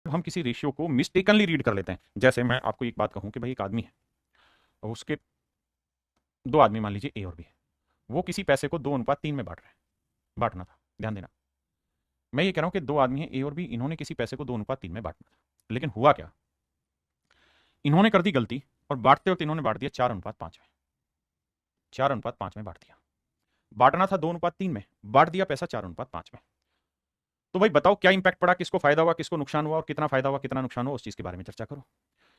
तो हम किसी रेशियो को मिस्टेकनली रीड कर लेते हैं। जैसे मैं आपको एक बात कहूं कि भाई एक आदमी है और उसके दो आदमी मान लीजिए ए और बी है, वो किसी पैसे को 2:3 में बांट रहे हैं। बांटना था, ध्यान देना। मैं ये कह रहा हूं कि दो आदमी हैं ए और बी, इन्होंने किसी पैसे को 2:3 में बांटना था, लेकिन हुआ क्या, इन्होंने कर दी गलती और बांटते वक्त इन्होंने बांट दिया 4:5 में। 4:5 में बांट दिया। बांटना था 2:3 में, बांट दिया पैसा 4:5 में। तो भाई बताओ क्या इंपैक्ट पड़ा, किसको फायदा हुआ, किसको नुकसान हुआ, और कितना फायदा हुआ कितना नुकसान हुआ, उस चीज के बारे में चर्चा करो।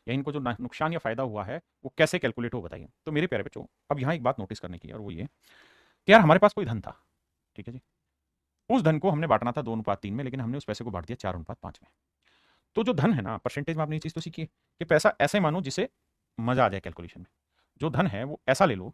या इनको जो नुकसान या फायदा हुआ है वो कैसे कैलकुलेट हो बताइए। तो मेरे प्यारे बच्चों, अब यहाँ एक बात नोटिस करने की है, और वो ये कि यार हमारे पास कोई धन था, ठीक है जी, उस धन को हमने बांटना था 2:3 में, लेकिन हमने उस पैसे को बांट दिया 4:5 में। तो जो धन है ना, परसेंटेज में आपने ये चीज तो सीखी है कि पैसा ऐसे मानो जिसे मजा आ जाए कैलकुलेशन में। जो धन है वो ऐसा ले लो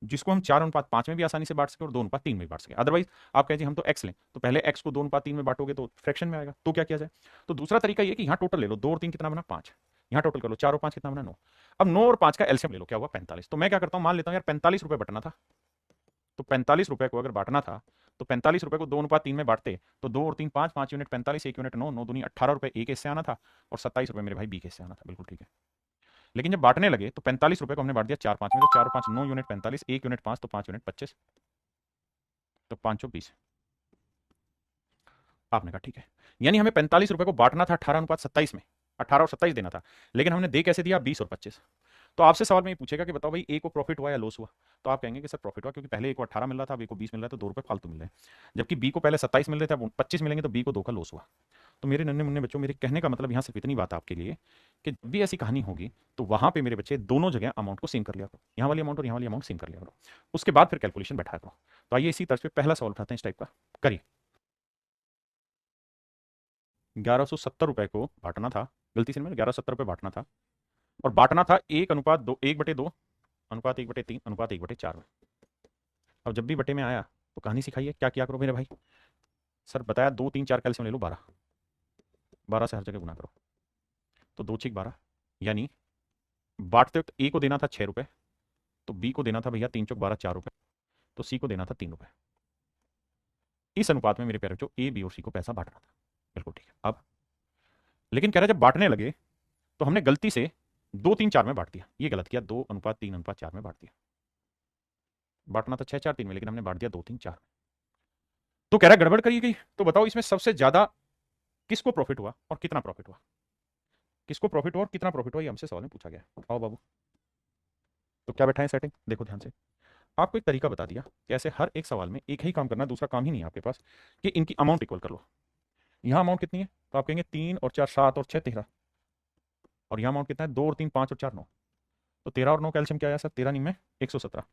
जिसको हम 4:5 में भी आसानी से बांट सके और 2:3 में भी बांट सके। अदरवाइज आप कहें हम तो एक्स लें, तो पहले एक्स को 2:3 में बांटोगे तो फ्रैक्शन में आएगा, तो क्या किया जाए। तो दूसरा तरीका ये कि यहाँ टोटल ले लो, 2 और 3 कितना बना 5, यहाँ टोटल कर लो 4 और 5 कितना बना 9। अब 9 और 5 का एलसीएम ले लो, क्या हुआ 45। तो मैं क्या करता हूँ, मान लेता हूँ यार 45 रुपए बटना था, तो 45 रुपए को अगर बांटना था तो 45 रुपए को 2:3 में बांटते तो 2 और 3 5, 5 यूनिट 45, 1 यूनिट 9, 9 दूनी 18 रुपए ए के हिस्से आना था और 27 रुपए मेरे भाई बी के हिस्से आना था। बिल्कुल ठीक है। लेकिन जब बांटने लगे तो 45 रुपए को हमने बांट दिया 4 5 में, तो 4 और 5 9 यूनिट 45, 1 यूनिट 5 तो 5 यूनिट 25, तो 5 20। आपने कहा ठीक है, यानी हमें 45 रुपए को बांटना था 18:27 में, 18 और 27 देना था, लेकिन हमने दे कैसे दिया 20 और 25। तो आपसे सवाल में ये पूछेगा कि बताओ भाई ए को प्रॉफिट हुआ या लॉस हुआ, तो आप कहेंगे कि सर प्रॉफिट हुआ, क्योंकि पहले ए को 18 मिल रहा था, अब ए को 20 मिल रहा है, तो 2 रुपए फालतू मिल रहे हैं। जबकि बी को पहले 27 मिल रहे थे, अब 25 मिलेंगे, तो बी को 2 का लॉस हुआ। तो मेरे नन्हे मुन्ने बच्चों, मेरे कहने का मतलब यहाँ सिर्फ इतनी बात आपके लिए कि जब भी ऐसी कहानी होगी तो वहां पे मेरे बच्चे दोनों जगह अमाउंट को सेम कर लिया करो, यहाँ वाली अमाउंट और यहाँ वाली अमाउंट सेम कर लिया करो, उसके बाद फिर कैलकुलेशन बैठा करो। तो आइए इसी तर्ज पे पहला सवाल उठाते हैं इस टाइप का, करिए। 1170 रुपए को बांटना था, गलती से मैंने 1170 रुपए बांटना था, और बांटना था 1:2, 1/2, अनुपात 1/3, अनुपात 1/4 में। अब जब भी बटे में आया तो कहानी सिखाइए क्या किया करो मेरे भाई। सर बताया 2 3 4 कैल्शियम ले लो, 12, 12 से हर जगह गुना करो, तो 2 6 12, यानी बांटते वक्त ए को देना था 6 रुपए, तो बी को देना था भैया 3 चौक 12 4 रुपए, तो सी को देना था 3 रुपए। इस अनुपात में मेरे प्यारे बच्चों ए बी और सी को पैसा बांटना था। बिल्कुल ठीक है। अब लेकिन कह रहा है जब बांटने लगे तो हमने गलती से 2 3 4 में बांट दिया, ये गलत किया, 2:3:4 में बांट दिया। बांटना था 6 4 3 में, लेकिन हमने बांट दिया 2 3 4 में। तो कह रहा है गड़बड़ करी गई। तो बताओ इसमें सबसे ज्यादा किसको प्रॉफिट हुआ और कितना प्रॉफिट हुआ, किसको प्रॉफिट हुआ और कितना प्रॉफिट हुआ, ये हमसे सवाल में पूछा गया। आओ बाबू, तो क्या बैठा है सेटिंग, देखो ध्यान से। आपको एक तरीका बता दिया कि ऐसे हर एक सवाल में एक ही काम करना, दूसरा काम ही नहीं है आपके पास, कि इनकी अमाउंट इक्वल कर लो। यहाँ अमाउंट कितनी है, तो आप कहेंगे 3 और 4 7 और 6 13, और यहाँ अमाउंट कितना है 2 और 3 5 और 4 9, तो 13 और 9 कैल्शियम क्या आया सर, 13 नहीं में 117।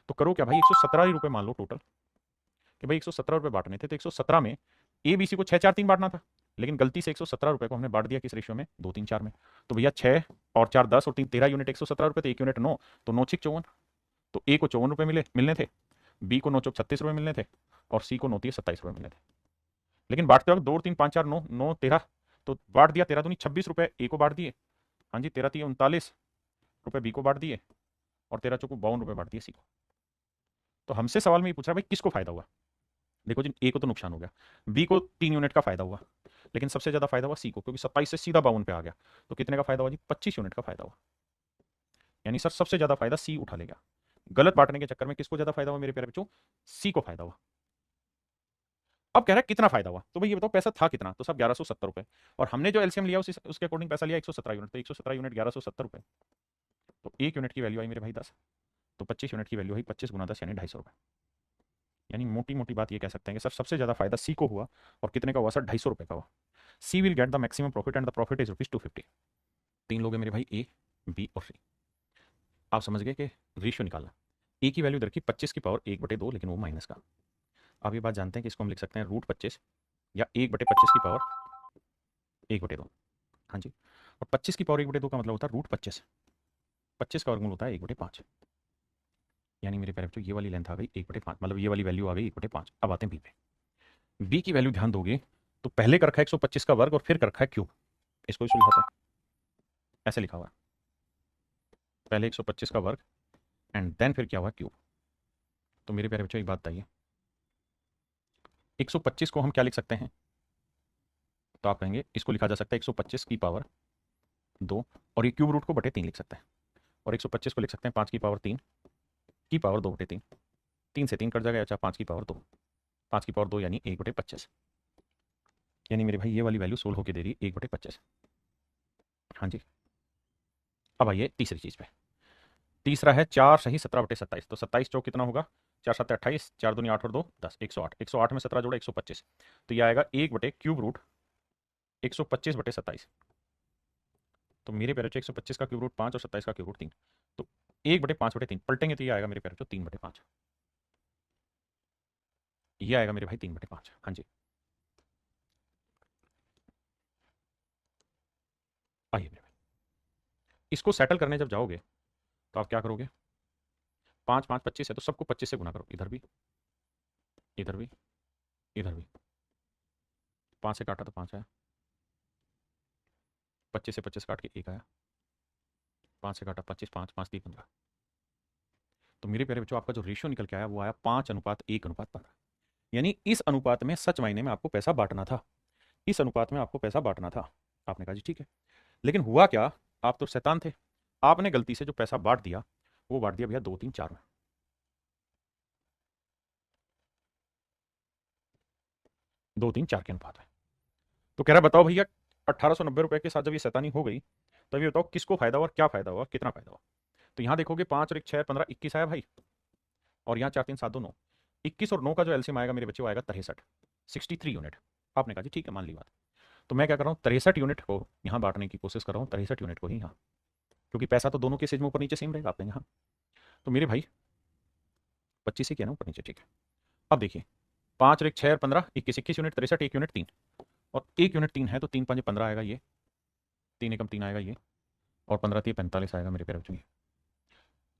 तो करो क्या भाई, 117 ही रुपए मान लो टोटल, कि भाई 117 रुपए बांटने थे, तो 117 में ए बी सी को 6 4 3 बांटना था, लेकिन गलती से 117 रुपए को हमने बांट दिया किस रेशियो में, 2 3 4 में। तो भैया 6 और 4 10 और 3 13 यूनिट 117 रुपए, तो 1 यूनिट 9, तो 9 6 54। तो ए को 54 रुपए मिलने थे, बी को 9 चौक 36 रुपए मिलने थे, और सी को 9 3 27 रुपए मिलने थे। लेकिन बांटते वक्त 2 और 3 5 4 9 9 13, तो बांट दिया 13 दूनी 26 रुपए ए को बांट दिए, हाँ जी 13 3 39 रुपए बी को बांट दिए, और 13 चौको 52 रुपए बांट दिए सी को। तो हमसे सवाल में ये पूछ रहा है भाई किसको फायदा हुआ। देखो जी, ए को तो नुकसान हो गया, बी को 3 यूनिट का फायदा हुआ, लेकिन सबसे ज्यादा फायदा हुआ सी को, क्योंकि 27 से सीधा 52 पे आ गया। तो कितने का फायदा हुआ जी, 25 यूनिट का फायदा हुआ। यानी सर सबसे ज्यादा फायदा सी उठा लेगा। गलत बांटने के चक्कर में किसको ज्यादा फायदा हुआ मेरे प्यारे बच्चों, सी को फायदा हुआ। अब कह रहा है कितना फायदा हुआ, तो भाई ये बताओ पैसा था कितना, तो सब 1170 रुपए, और हमने जो एलसीएम लिया उसके अकॉर्डिंग पैसा लिया 117 यूनिट, तो 117 यूनिट 1170 रुपए, तो 1 यूनिट की वैल्यू आई मेरे भाई 10, तो 25 यूनिट की वैल्यू आई 25 गुना 10 यानी 250 रुपए। यानी मोटी मोटी बात ये कह सकते हैं कि सर सबसे ज्यादा फायदा सी को हुआ, और कितने का हुआ सर, 250 रुपए का हुआ। C will get the maximum profit and the profit is ₹250। तीन लोग हैं मेरे भाई, ए बी और सी। आप समझ गए कि रेशियो निकालना, ए की वैल्यू रखी 25 की पावर 1/2, लेकिन वो माइनस का। आप ये बात जानते हैं कि इसको हम लिख सकते हैं √25 या 1/25 की पावर 1/2। हाँ जी, और 25 की पावर 1/2 का मतलब होता है √25, 25 का वर्गमूल होता है 1/5। यानी मेरे प्यारे बच्चों ये वाली लेंथ आ गई 1/5, मतलब ये वाली वैल्यू आ गई 1/5। अब आते हैं बी पे। बी की वैल्यू ध्यान दोगे तो पहले कर रखा है 125 का वर्ग और फिर कर रखा है क्यूब। इसको भी सुलझाते हैं, ऐसे लिखा हुआ है, पहले 125 का वर्ग एंड देन फिर क्या हुआ क्यूब। तो मेरे प्यारे बच्चों एक बात बताइए, 125 को हम क्या लिख सकते हैं, तो आप कहेंगे इसको लिखा जा सकता है 125 की पावर 2, और ये क्यूब रूट को बटे 3 लिख सकते हैं, और 125 को लिख सकते हैं 5 की पावर 3 की पावर 2 बटे 3, 3 से 3 कट जाएगा, अच्छा 5 की पावर 2, 5 की पावर 2 यानी 1 बटे 25, यानी मेरे भाई ये वाली वैल्यू सोल्व होकर दे रही है 1 बटे 25। हाँ जी। अब आइए तीसरी चीज़ पे, तीसरा है 4 सही 17 बटे 27, तो 27 चौक कितना होगा, 4 7 28, 4 दूनी 8 और 2 10, 108, 108 में 17 जोड़ा 125, तो ये आएगा 1 बटे क्यूब रूट 125 बटे 27। तो मेरे पैर 125 का क्यूब रूट 5 और 27 का क्यूब रूट 3, तो 1 बटे 5 बटे 3 पलटेंगे तो ये आएगा मेरे पैर 3 बटे 5, ये आएगा मेरे भाई 3 बटे 5। हाँ जी। आइए मेरे भाई, इसको सेटल करने जब जाओगे तो आप क्या करोगे, 5 5 25 है तो सबको 25 से गुना करो, इधर भी इधर भी इधर भी, 5 से काटा तो 5 आया, 25 से 25 काट के 1 आया, 5 से काटा 25, 5 5 3 15, तो मेरे प्यारे बच्चों आपका जो रेशियो निकल के आया वो आया 5:1:15, यानी इस अनुपात में सच मायने में आपको पैसा बांटना था, इस अनुपात में आपको पैसा बांटना था। आपने कहा जी ठीक है, लेकिन हुआ क्या, आप तो शैतान थे, आपने गलती से जो पैसा बांट दिया वो बांट दिया भैया 2 3 4 में, 2 3 4 के अनुपात में। तो कह रहा बताओ भैया 1890 रुपए के साथ जब ये शैतानी हो गई, तब ये बताओ किसको फायदा हुआ, क्या फायदा हुआ, कितना फायदा हुआ। तो यहां देखोगे 5 और 1 6 15 21 आया भाई, और यहाँ 4 3 7 2 9, 21 और 9 का जो एलसीएम आएगा मेरे बच्चे वो आएगा 63, 63 यूनिट। आपने कहा जी ठीक है मान ली बात, तो मैं क्या कर रहा हूँ 63 यूनिट को यहाँ बांटने की कोशिश कर रहा हूँ, 63 यूनिट को ही यहाँ, क्योंकि पैसा तो दोनों के सेज में ऊपर नीचे सेम रहेगा आपने यहाँ। तो मेरे भाई 25 ही किया ना ऊपर नीचे, ठीक है। अब देखिए 5 और 1 6 और 15 21, 21 यूनिट 63, 1 यूनिट 3, और 1 यूनिट 3 है तो 3 5 15 आएगा ये, 3 एकम 3 आएगा ये, और 15 3 45 आएगा मेरे प्यारे बच्चों।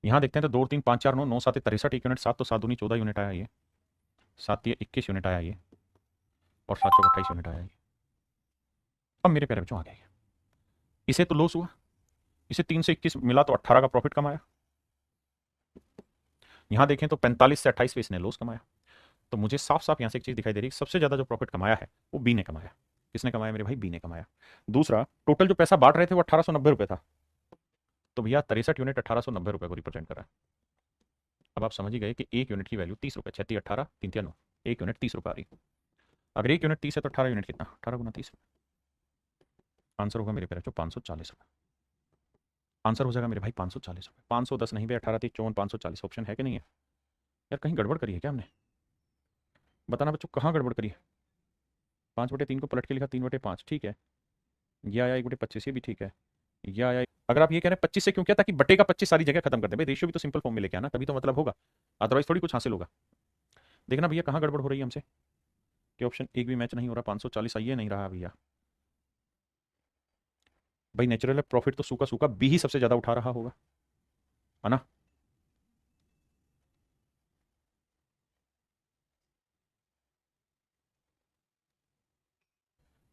यहाँ देखते हैं तो 2 3 5 4 9 9 7 63, 1 यूनिट 7, तो 7 दूनी 14 यूनिट आया ये, 7 ये 21 यूनिट आया ये, और 7 चौक 28 यूनिट आया ये। अब मेरे प्यारे बच्चों आ गया, इसे तो लॉस हुआ, इसे 3 से 21 मिला तो 18 का प्रॉफिट कमाया। यहां देखें तो 45 से 28 पे इसने लॉस कमाया। तो मुझे साफ साफ यहां से एक चीज दिखाई दे रही है, सबसे ज्यादा जो प्रॉफिट कमाया है वो बी ने कमाया। किसने कमाया मेरे भाई, बी ने कमाया। दूसरा, टोटल जो पैसा बांट रहे थे वो 1890 रुपए था, तो भैया 63 यूनिट 1890 रुपए को रिप्रेजेंट कर रहा है। अब आप समझ ही गए कि एक यूनिट की वैल्यू 30 रुपए, 36 18 3 3 9, एक यूनिट 30 रुपए आ रही। अगर एक यूनिट 30 है तो 18 यूनिट कितना, 18 गुना 30, आंसर होगा मेरे प्यारे बच्चों 540 रुपए। आंसर हो जाएगा मेरे भाई 540 रुपए, 510 नहीं भाई, 18 30 54 540 ऑप्शन है कि नहीं है यार, कहीं गड़बड़ करी है क्या हमने, बताना बच्चों कहाँ गड़बड़ करी है। 5/3 को पलट के लिखा 3/5, ठीक है, ये आया 1/25, ये भी ठीक है, ये आया। अगर आप ये कह रहे हैं 25 से क्यों किया, ताकि बटे का 25 सारी जगह खत्म कर दे भाई, रेशियो भी तो सिंपल फॉर्म में लेके आना, तभी तो मतलब होगा, अदरवाइज थोड़ी कुछ हासिल होगा। देखना भैया कहाँ गड़बड़ हो रही है हमसे, कि ऑप्शन एक भी मैच नहीं हो रहा, 540 आइए नहीं रहा भैया। भाई नेचुरल प्रॉफिट तो सूखा सूखा बी ही सबसे ज्यादा उठा रहा होगा, है ना।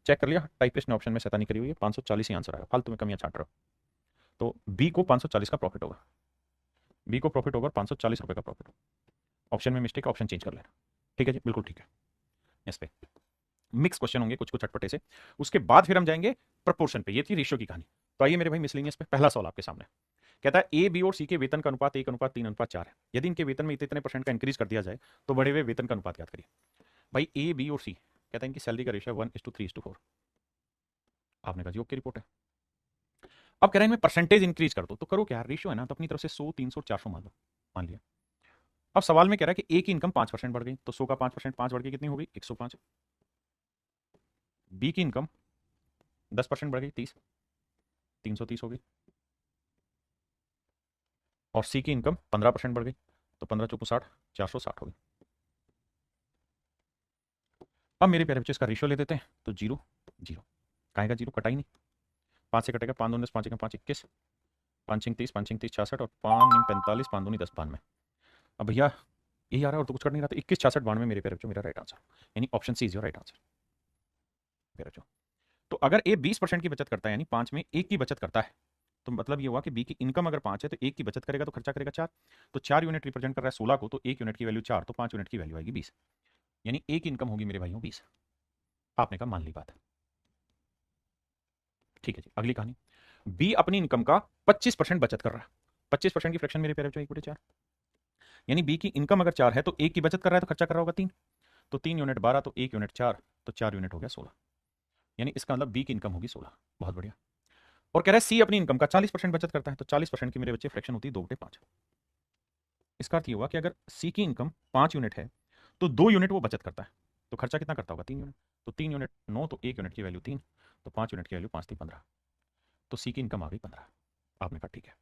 चेक कर लिया, टाइपिस्ट ने ऑप्शन में शैतानी करी हुई है, 540 ही आंसर आएगा, फालतू में कमियां छाट रहे हो। तो बी को 540 का प्रॉफिट होगा, बी को प्रॉफिट होगा 540 रुपए का प्रॉफिट। ऑप्शन में मिस्टेक, ऑप्शन चेंज कर लेना, ठीक है जी बिल्कुल ठीक है। इस पे मिक्स क्वेश्चन होंगे कुछ कुछ अटपटे से, उसके बाद फिर हम जाएंगे प्रपोर्शन पे। ये थी रेशियो की कहानी। तो आइए मेरे भाई मिसलेनियस पे पहला सवाल आपके सामने कहता है ए बी और सी के वेतन का अनुपात 1:3:4 है, यदि इनके वेतन में इतने परसेंट का इंक्रीज कर दिया जाए तो बढ़े हुए वेतन का अनुपात याद करिए। भाई ए बी और सी कहता है इनकी सैलरी का रेशियो 1:3:4। आपने कहा जी ओके रिपोर्ट है। अब कह रहे हैं इनमें परसेंटेज इंक्रीज कर दो, तो करो क्या, रेशियो है ना, तो अपनी तरफ से 100 300 400 मान लिया। अब सवाल में कह रहा है कि ए की इनकम 5% बढ़ गई, तो 100 का 5%, 5 बढ़ गई कितनी हो गई 105। बी की इनकम 10% बढ़ गई 30, 330 हो गई। और सी की इनकम 15% बढ़ गई, तो 15 चौको 60, 460 हो गई। अब मेरे प्यारे बच्चे इसका रेशियो ले देते हैं, तो 0 0 काहेगा, जीरो कटा ही नहीं, 5 से कटेगा, 5 दूनी 10, 5 1 5 21, 5 6 30, 5 6 30 66, और 5 9 45, 5 दूनी 10 92। अब भैया यही आ रहा है और तो कुछ कर नहीं रहा, तो 21 66 92 मेरे प्यारे बच्चों मेरा राइट आंसर, यानी option C is your right answer प्यारे बच्चों। तो अगर ए 20% की बचत करता है, यानी 5 में 1 की बचत करता है, तो मतलब ये हुआ कि बी की इनकम अगर 5 है तो 1 की बचत करेगा तो खर्चा करेगा 4, तो 4 यूनिट रिप्रेजेंट कर रहा है 16 को, तो 1 यूनिट की वैल्यू 4, तो 5 यूनिट की वैल्यू आएगी 20, यानी 1 इनकम होगी मेरे भाइयों 20। आपने कहा मान ली बात, ठीक है जी, अगली कहानी। बी अपनी इनकम का 25% बचत कर रहा है। 25% की फ्रैक्शन मेरे प्यारे बच्चों 1/4, यानी बी की इनकम अगर 4 है तो 1 की बचत कर रहा है तो खर्चा कर रहा होगा 3। तो 3 यूनिट 12, तो 1 यूनिट 4, तो 4 यूनिट हो गया 16, यानी इसका मतलब बी की इनकम होगी 16। बहुत बढ़िया। और कह रहा है सी अपनी इनकम का 40% बचत करता है, तो 40% की मेरे बच्चे फ्रैक्शन होती है 2/5। इसका अर्थ ये हुआ कि अगर सी की इनकम 5 यूनिट है तो 2 यूनिट वो बचत करता है, तो खर्चा कितना करता होगा 3 यूनिट। तो 3 यूनिट 9, तो 1 यूनिट की वैल्यू 3, तो 5 यूनिट की वैल्यू 5 थी 15, तो सी की इनकम आ गई 15। आपने कहा ठीक है,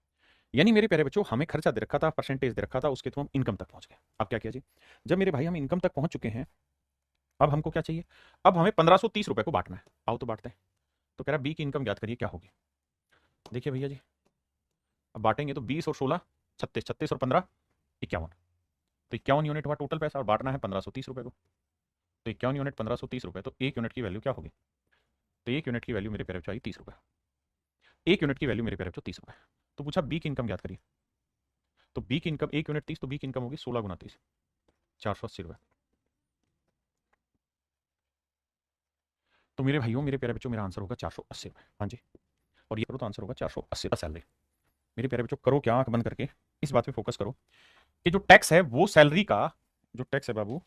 यानी मेरे प्यारे बच्चों हमें खर्चा दे रखा था, परसेंटेज दे रखा था, उसके थ्रू हम इनकम तक पहुंच गए। अब क्या किया जी, जब मेरे भाई हम इनकम तक पहुंच चुके हैं, अब हमको क्या चाहिए, अब हमें 1530 रुपए को बांटना है। आओ तो बांटते हैं। तो कह रहा बी की इनकम ज्ञात करिए क्या होगी। देखिए भैया जी, अब बांटेंगे तो 20 और 16 36, 36 और 15 51, तो 51 यूनिट हुआ टोटल पैसा, और बांटना है 1530 रुपए को। तो 51 यूनिट 1530 रुपए, तो 1 यूनिट की वैल्यू क्या होगी। तो 1 यूनिट की वैल्यू मेरे प्यारे बच्चों आई 30 रुपए। 1 यूनिट की वैल्यू मेरे प्यारे बच्चों 30 रुपए। तो पूछा बी की इनकम ज्ञात करिए। तो बी की इनकम 1 यूनिट 30, तो बी की इनकम होगी 16 गुना 30, 480 रुपए। तो मेरे भाइयों मेरे प्यारे बच्चों मेरा आंसर होगा 480 रुपए। हाँ जी, और ये करो तो आंसर होगा 480 का सैलरी। मेरे प्यारे बच्चों करो क्या, आंख बंद करके इस बात पे फोकस करो कि जो टैक्स है वो सैलरी का, जो टैक्स है बाबू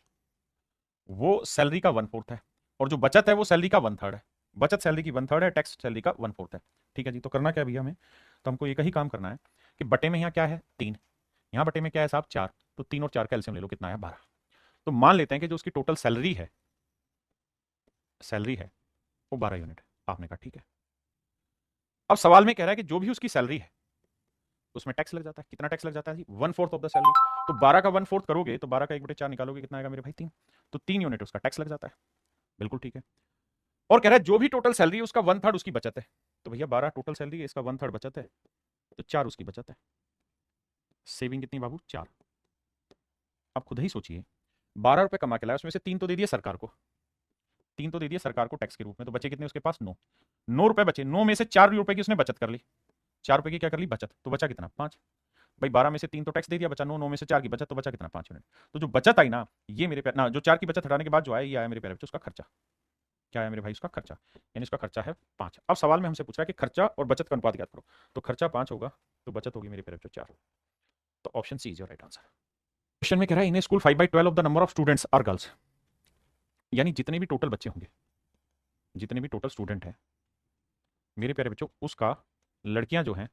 वो सैलरी का 1/4 है, और जो बचत है वो सैलरी का 1/3 है। बचत सैलरी की 1/3 है, टैक्स सैलरी का 1/4 है। ठीक है जी, तो करना क्या है भैया हमें, तो हमको एक ही काम करना है कि बटे में यहाँ क्या है 3, यहाँ बटे में क्या है साहब 4, तो 3 और 4 का एलसीएम ले लो, कितना है 12। तो मान लेते हैं कि जो उसकी टोटल सैलरी है, सैलरी है वो 12 यूनिट है। आपने कहा ठीक है। अब सवाल में कह रहा है कि जो भी उसकी सैलरी है उसमें टैक्स लग जाता है। कितना टैक्स लग जाता है जी, 1/4 ऑफ द सैलरी। तो 12 का 1/4 करोगे तो 12 का 1/4 निकालोगे, कितना आएगा मेरे भाई 3, तो 3 यूनिट उसका टैक्स लग जाता है। बिल्कुल ठीक है। और कह रहा है जो भी टोटल सैलरी है उसका 1/3 उसकी बचत है। तो भैया 12 टोटल सैलरी है, इसका 1/3 बचत है, तो 4 उसकी बचत है। सेविंग कितनी बाबू 4। अब खुद ही सोचिए, 12 रुपए कमा के लाया, उसमें से 3 तो दे दिए सरकार को, 3 तो दे दिए सरकार को टैक्स के रूप में, तो बचे कितने उसके पास 9, 9 रुपए बचे। 9 में से 4 रुपए की उसने बचत कर ली, 4 रुपए की क्या कर ली बचत, तो बचा कितना 5। भाई 12 में से 3 तो टैक्स दे दिया, बचा 9, 9 में से 4 की बचत, तो बचा कितना 5 यूनिट। तो जो बचत आई ना, ये मेरे ना जो 4 की बचत हटाने के बाद जो आया, ये आया मेरे प्यारे बच्चों उसका खर्चा। क्या है मेरे भाई उसका खर्चा, यानी उसका खर्चा है 5। अब सवाल में हमसे पूछ रहा है कि खर्चा और बचत का अनुपात ज्ञात करो। तो खर्चा 5 होगा तो बचत होगी मेरे प्यारे बच्चों 4। तो option C is your right answer. Question में कह रहा है in school 5/12 of the number of students are girls, यानी जितने भी टोटल बच्चे होंगे, जितने भी टोटल स्टूडेंट हैं मेरे प्यारे बच्चों, उसका लड़कियां जो हैं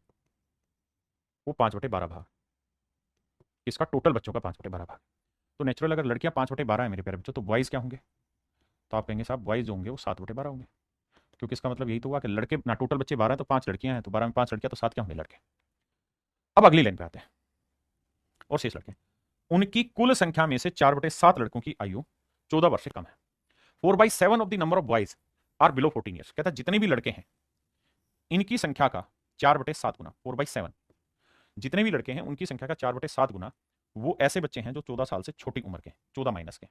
वो 5/12 भाग, इसका टोटल बच्चों का 5/12 भाग। तो नेचुरल अगर लड़कियां 5/12 है मेरे प्यारे बच्चों, तो बॉयज क्या होंगे, तो आप कहेंगे साहब बॉयज जो होंगे वो 7/12 होंगे, क्योंकि इसका मतलब यही तो हुआ कि लड़के ना टोटल बच्चे 12 है तो 5 लड़कियां हैं, तो 12 में 5 लड़कियां तो 7 क्या होंगे लड़के। अब अगली लाइन पे आते हैं, और शेष लड़के, उनकी कुल संख्या में से 4/7 लड़कों की आयु 14 वर्ष से कम है। 4/7 of the number of boys are below 14 years, कहता है जितने भी लड़के हैं इनकी संख्या का 4/7 गुना, 4/7 जितने भी लड़के हैं उनकी संख्या का 4/7 गुना वो ऐसे बच्चे हैं जो 14 साल से छोटी उम्र के, 14 माइनस के।